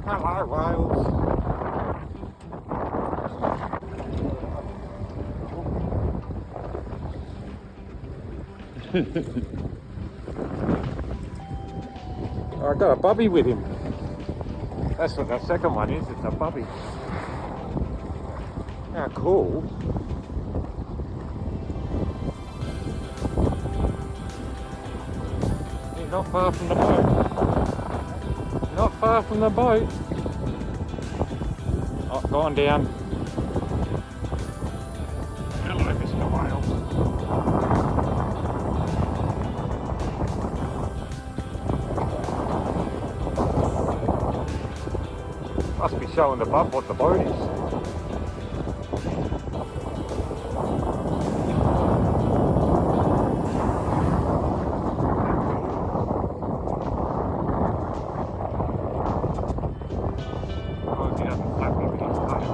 Hello, Wales. I got a bubby with him. That's what the second one is, it's a bubby. How cool. He's not far from the boat. Not far from the boat. Oh, gone down. Hello, Mr. Whale. Must be showing the bub what the boat is. Oh, he doesn't flap me with his tail.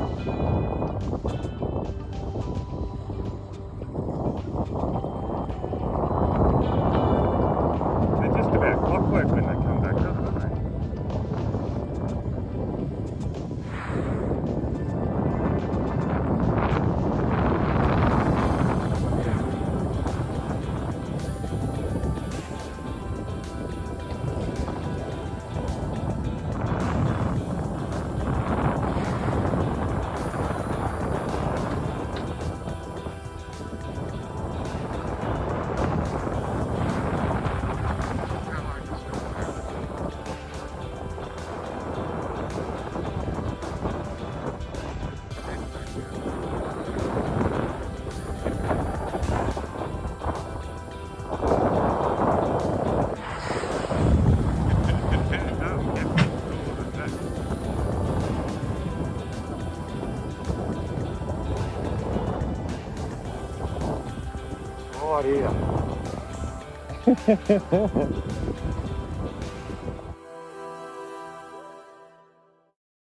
They're just about clockwork when they come back up, aren't they? Right here.